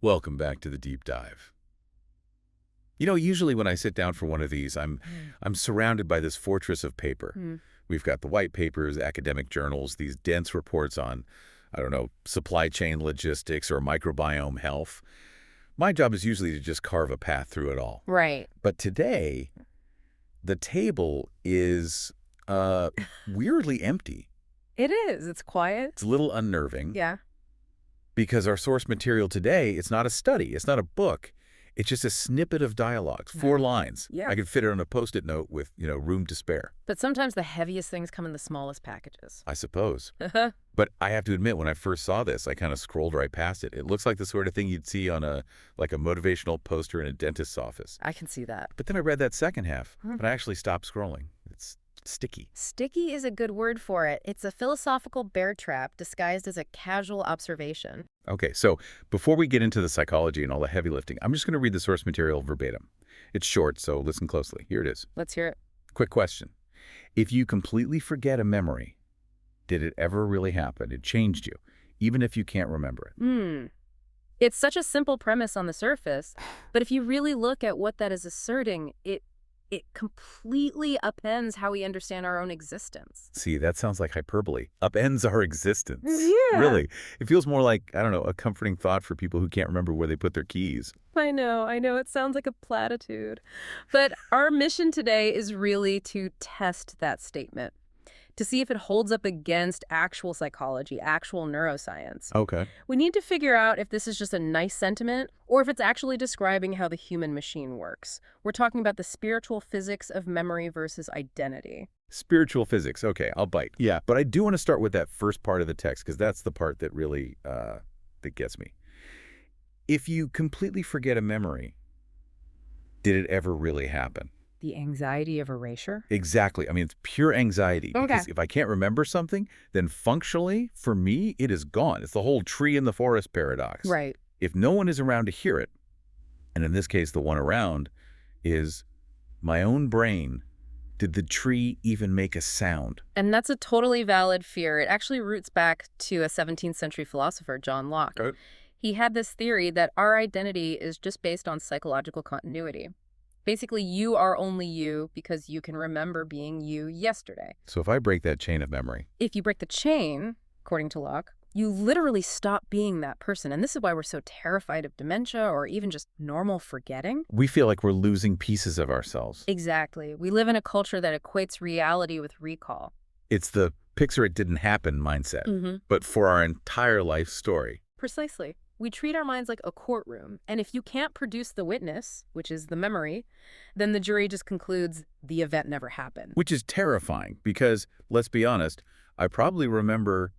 Welcome back to the deep dive. Usually when I sit down for one of these, I'm surrounded by this fortress of paper. Mm. We've got the white papers, academic journals, these dense reports on, I don't know, supply chain logistics or microbiome health. My job is usually to just carve a path through it all. Right. But today, the table is weirdly empty. It is. It's quiet. It's a little unnerving. Yeah. Because our source material today, it's not a study, it's not a book. It's just a snippet of dialogue, 4 lines. Yeah. I could fit it on a Post-it note with, room to spare, But sometimes the heaviest things come in the smallest packages. I suppose. I But I have to admit, when I first saw this, I kind of scrolled right past it. It looks like the sort of thing you'd see on a motivational poster in a dentist's office. can see that. But then I read that second half, but I actually stopped scrolling. It's sticky. Sticky is a good word for it. It's a philosophical bear trap disguised as a casual observation. Okay, so before we get into the psychology and all the heavy lifting, I'm just going to read the source material verbatim. It's short, so listen closely. Here it is. Let's hear it. Quick question. If you completely forget a memory, did it ever really happen? It changed you, even if you can't remember it. It's such a simple premise on the surface, but if you really look at what that is asserting, it completely upends how we understand our own existence. See, that sounds like hyperbole. Upends our existence. Yeah. Really. It feels more like, I don't know, a comforting thought for people who can't remember where they put their keys. I know. It sounds like a platitude. But our mission today is really to test that statement, to see if it holds up against actual psychology, actual neuroscience. Okay. We need to figure out if this is just a nice sentiment or if it's actually describing how the human machine works. We're talking about the spiritual physics of memory versus identity. Spiritual physics. Okay, I'll bite. Yeah, but I do want to start with that first part of the text because that's the part that really that gets me. If you completely forget a memory, did it ever really happen? The anxiety of erasure? Exactly. I mean, it's pure anxiety. Okay. Because if I can't remember something, then functionally, for me, it is gone. It's the whole tree in the forest paradox. Right. If no one is around to hear it, and in this case, the one around is my own brain, did the tree even make a sound? And that's a totally valid fear. It actually roots back to a 17th century philosopher, John Locke. Okay. He had this theory that our identity is just based on psychological continuity. Basically, you are only you because you can remember being you yesterday. So if I break that chain of memory, If you break the chain, according to Locke, you literally stop being that person. And this is why we're so terrified of dementia or even just normal forgetting. we feel like we're losing pieces of ourselves. Exactly. We live in a culture that equates reality with recall. It's the picture it didn't happen mindset, but for our entire life story. Precisely. We treat our minds like a courtroom, and if you can't produce the witness, which is the memory, then the jury just concludes the event never happened. Which is terrifying because, let's be honest, I probably remember,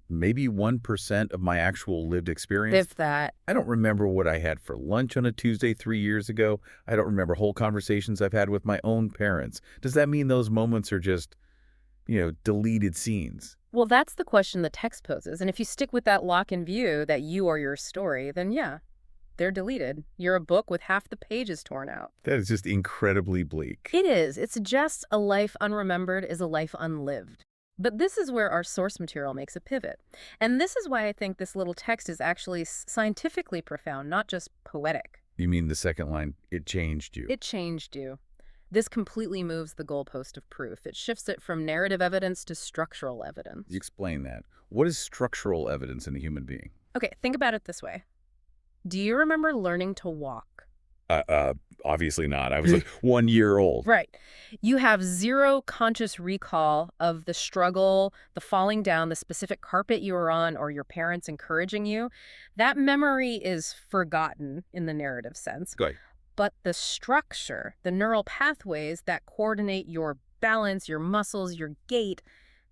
maybe 1% of my actual lived experience? If that. I don't remember what I had for lunch on a Tuesday 3 years ago. I don't remember whole conversations I've had with my own parents. Does that mean those moments are just, deleted scenes? Well, that's the question the text poses, and if you stick with that lock in view that you are your story, then yeah, they're deleted. You're a book with half the pages torn out. That is just incredibly bleak. It is. It suggests a life unremembered is a life unlived. But this is where our source material makes a pivot. And this is why I think this little text is actually scientifically profound, not just poetic. You mean the second line, it changed you? It changed you. This completely moves the goalpost of proof. It shifts it from narrative evidence to structural evidence. You explain that. What is structural evidence in a human being? Okay, think about it this way. Do you remember learning to walk? Obviously not. I was like 1 year old. Right. You have zero conscious recall of the struggle, the falling down, the specific carpet you were on, or your parents encouraging you. That memory is forgotten in the narrative sense. Go ahead. But the structure, the neural pathways that coordinate your balance, your muscles, your gait,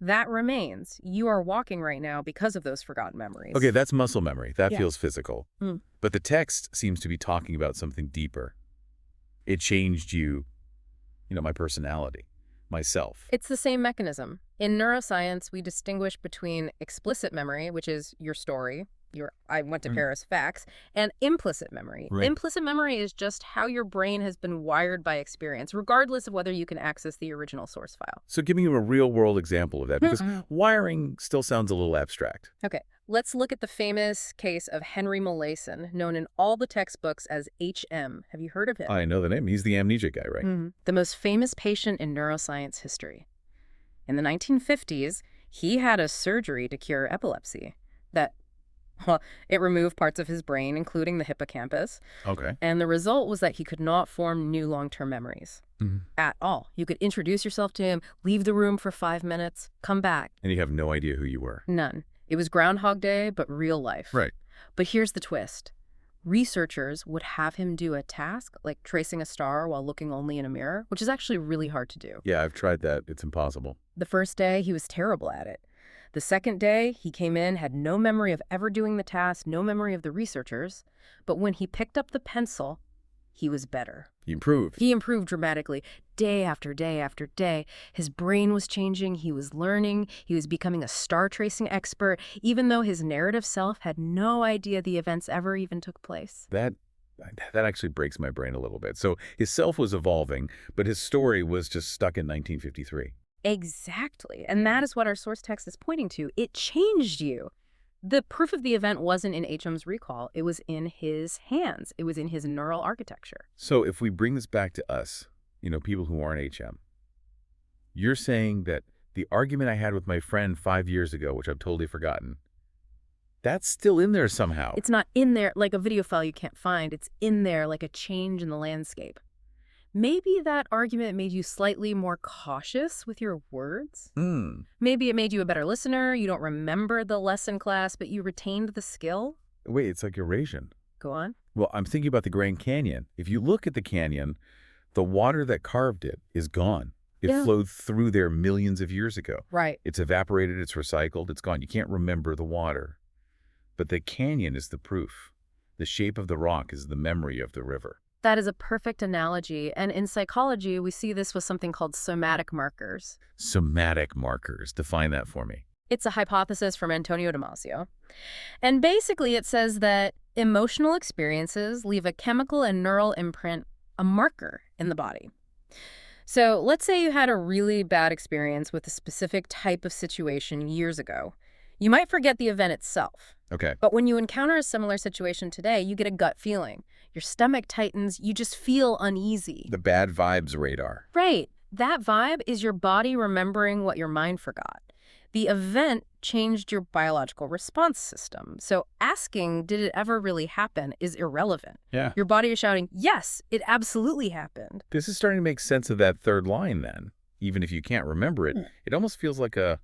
that remains. You are walking right now because of those forgotten memories. Okay, that's muscle memory. That Yeah. feels physical. Mm. But the text seems to be talking about something deeper. It changed you, my personality, myself. It's the same mechanism. In neuroscience, we distinguish between explicit memory, which is your story, your I went to Paris facts, and implicit memory. Right. Implicit memory is just how your brain has been wired by experience, regardless of whether you can access the original source file. So give me a real-world example of that, because Mhm. wiring still sounds a little abstract. Okay. Let's look at the famous case of Henry Molaison, known in all the textbooks as HM. Have you heard of him? I know the name. He's the amnesia guy, right? The most famous patient in neuroscience history. In the 1950s, he had a surgery to cure epilepsy that, well, it removed parts of his brain, including the hippocampus. Okay. And the result was that he could not form new long-term memories at all. You could introduce yourself to him, leave the room for 5 minutes, come back. And you have no idea who you were. None. It was Groundhog Day, but real life. Right. But here's the twist. Researchers would have him do a task like tracing a star while looking only in a mirror, which is actually really hard to do. Yeah, I've tried that. It's impossible. The first day, he was terrible at it. The second day, he came in, had no memory of ever doing the task, no memory of the researchers. But when he picked up the pencil, he was better. He improved. He improved dramatically, day after day after day. His brain was changing, he was learning, he was becoming a star tracing expert, even though his narrative self had no idea the events ever even took place. That actually breaks my brain a little bit. So his self was evolving, but his story was just stuck in 1953. Exactly. And that is what our source text is pointing to. It changed you. The proof of the event wasn't in HM's recall. It was in his hands. It was in his neural architecture. So if we bring this back to us, people who aren't HM, you're saying that the argument I had with my friend 5 years ago, which I've totally forgotten, that's still in there somehow. It's not in there like a video file you can't find. It's in there like a change in the landscape. Maybe that argument made you slightly more cautious with your words. Maybe it made you a better listener. You don't remember the lesson class, but you retained the skill. Wait, it's like erosion. Go on. Well, I'm thinking about the Grand Canyon. If you look at the canyon, the water that carved it is gone. It flowed through there millions of years ago. Right. It's evaporated, it's recycled, it's gone. You can't remember the water. But the canyon is the proof. The shape of the rock is the memory of the river. That is a perfect analogy. And in psychology, we see this with something called somatic markers. Somatic markers. Define that for me. It's a hypothesis from Antonio Damasio. And basically it says that emotional experiences leave a chemical and neural imprint, a marker in the body. So let's say you had a really bad experience with a specific type of situation years ago. You might forget the event itself. Okay. But when you encounter a similar situation today, you get a gut feeling. Your stomach tightens, you just feel uneasy. The bad vibes radar. Right. That vibe is your body remembering what your mind forgot. The event changed your biological response system. So asking, did it ever really happen, is irrelevant. Yeah. Your body is shouting, yes, it absolutely happened. This is starting to make sense of that third line then. Even if you can't remember it, it almost feels like a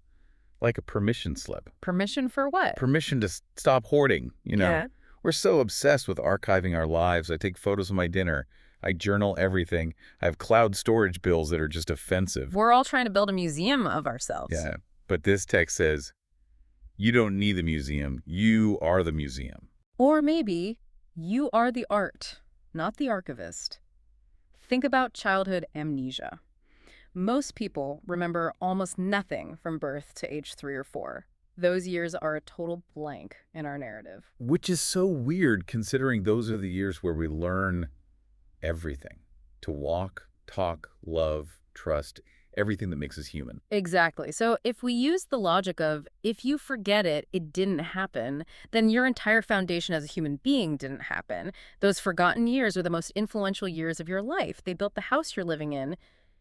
permission slip. Permission for what? Permission to stop hoarding, Yeah. We're so obsessed with archiving our lives. I take photos of my dinner. I journal everything. I have cloud storage bills that are just offensive. We're all trying to build a museum of ourselves. Yeah, but this text says, you don't need the museum. You are the museum. Or maybe you are the art, not the archivist. Think about childhood amnesia. Most people remember almost nothing from birth to age 3 or 4. Those years are a total blank in our narrative. Which is so weird considering those are the years where we learn everything. To walk, talk, love, trust, everything that makes us human. Exactly. So if we use the logic of, if you forget it, it didn't happen, then your entire foundation as a human being didn't happen. Those forgotten years are the most influential years of your life. They built the house you're living in.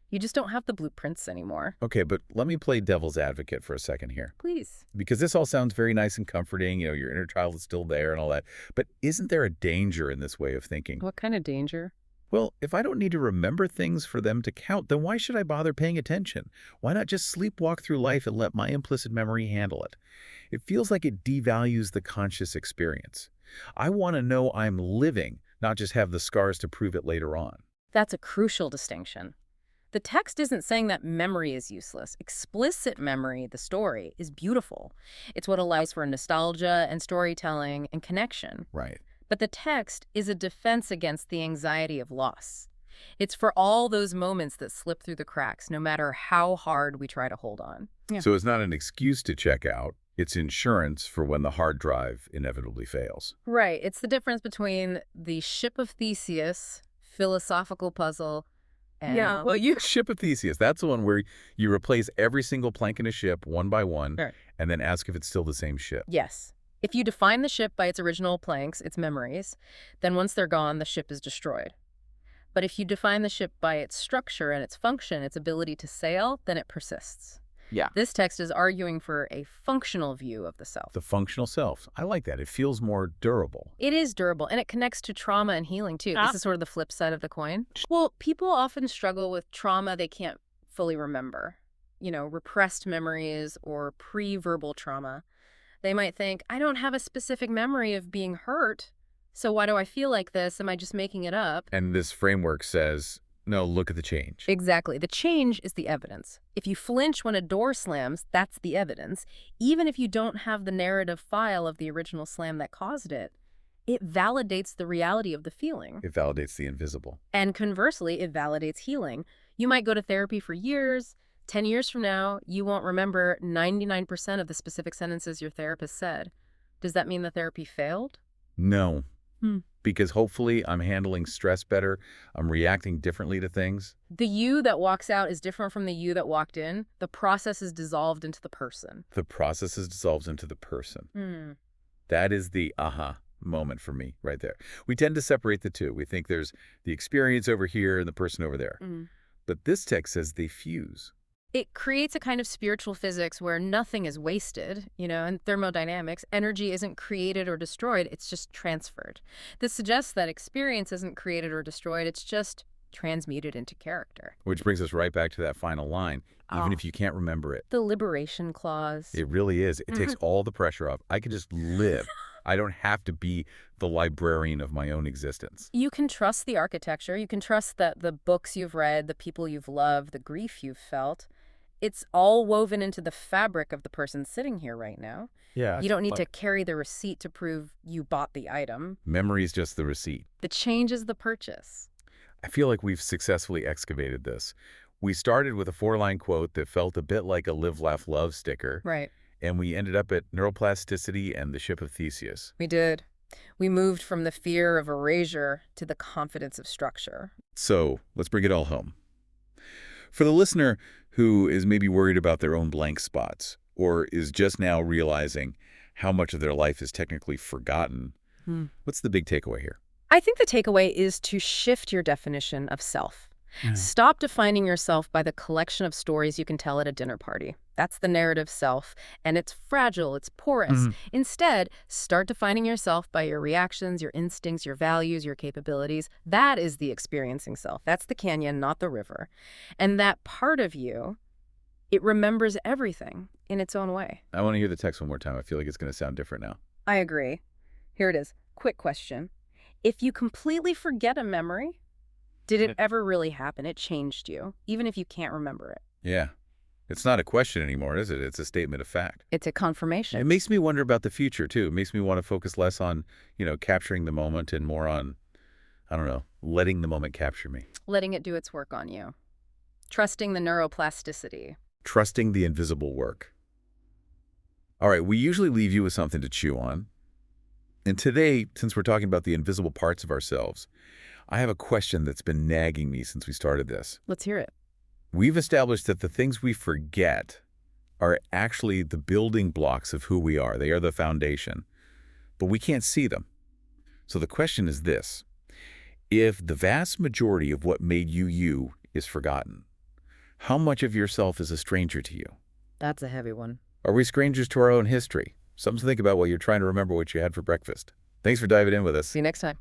You just don't have the blueprints anymore. Okay, but let me play devil's advocate for a second here. Please. Because this all sounds very nice and comforting. Your inner child is still there and all that. But isn't there a danger in this way of thinking? What kind of danger? Well, if I don't need to remember things for them to count, then why should I bother paying attention? Why not just sleepwalk through life and let my implicit memory handle it? It feels like it devalues the conscious experience. I want to know I'm living, not just have the scars to prove it later on. That's a crucial distinction. The text isn't saying that memory is useless. Explicit memory, the story, is beautiful. It's what allows for nostalgia and storytelling and connection. Right. But the text is a defense against the anxiety of loss. It's for all those moments that slip through the cracks, no matter how hard we try to hold on. Yeah. So it's not an excuse to check out. It's insurance for when the hard drive inevitably fails. Right. It's the difference between the Ship of Theseus philosophical puzzle and Ship of Theseus. That's the one where you replace every single plank in a ship one by one Right. and then ask if it's still the same ship. Yes. If you define the ship by its original planks, its memories, then once they're gone, the ship is destroyed. But if you define the ship by its structure and its function, its ability to sail, then it persists. Yeah. This text is arguing for a functional view of the self. The functional self. I like that. It feels more durable. It is durable, and it connects to trauma and healing, too. This is sort of the flip side of the coin. Well, people often struggle with trauma they can't fully remember. Repressed memories or pre-verbal trauma. They might think, I don't have a specific memory of being hurt, so why do I feel like this? Am I just making it up? And this framework says, no, look at the change. Exactly. The change is the evidence. If you flinch when a door slams, that's the evidence. Even if you don't have the narrative file of the original slam that caused it, it validates the reality of the feeling. It validates the invisible. And conversely, it validates healing. You might go to therapy for years. 10 years from now, you won't remember 99% of the specific sentences your therapist said. Does that mean the therapy failed? No. Because hopefully I'm handling stress better. I'm reacting differently to things. The you that walks out is different from the you that walked in. The process is dissolved into the person. The process is dissolved into the person. That is the aha moment for me right there. We tend to separate the two. We think there's the experience over here and the person over there. But this text says they fuse. It creates a kind of spiritual physics where nothing is wasted, in thermodynamics. Energy isn't created or destroyed, it's just transferred. This suggests that experience isn't created or destroyed, it's just transmuted into character. Which brings us right back to that final line, even if you can't remember it. The liberation clause. It really is. It takes all the pressure off. I can just live. I don't have to be the librarian of my own existence. You can trust the architecture. You can trust that the books you've read, the people you've loved, the grief you've felt. It's all woven into the fabric of the person sitting here right now. Yeah. You don't need to carry the receipt to prove you bought the item. Memory is just the receipt. The change is the purchase. I feel like we've successfully excavated this. We started with a 4-line quote that felt a bit like a live, laugh, love sticker. Right. And we ended up at neuroplasticity and the ship of Theseus. We did. We moved from the fear of erasure to the confidence of structure. So let's bring it all home. For the listener who is maybe worried about their own blank spots or is just now realizing how much of their life is technically forgotten, what's the big takeaway here? I think the takeaway is to shift your definition of self. Stop defining yourself by the collection of stories you can tell at a dinner party. That's the narrative self, and it's fragile, it's porous. Instead, start defining yourself by your reactions, your instincts, your values, your capabilities. That is the experiencing self. That's the canyon, not the river. And that part of you, it remembers everything in its own way. I want to hear the text one more time. I feel like it's going to sound different now. I agree. Here it is. Quick question. If you completely forget a memory, did it ever really happen? It changed you, even if you can't remember it. Yeah. It's not a question anymore, is it? It's a statement of fact. It's a confirmation. It makes me wonder about the future, too. It makes me want to focus less on, capturing the moment and more on, I don't know, letting the moment capture me. Letting it do its work on you. Trusting the neuroplasticity. Trusting the invisible work. All right, we usually leave you with something to chew on. And today, since we're talking about the invisible parts of ourselves, I have a question that's been nagging me since we started this. Let's hear it. We've established that the things we forget are actually the building blocks of who we are. They are the foundation, but we can't see them. So the question is this: if the vast majority of what made you you is forgotten, how much of yourself is a stranger to you? That's a heavy one. Are we strangers to our own history? Something to think about while you're trying to remember what you had for breakfast. Thanks for diving in with us. See you next time.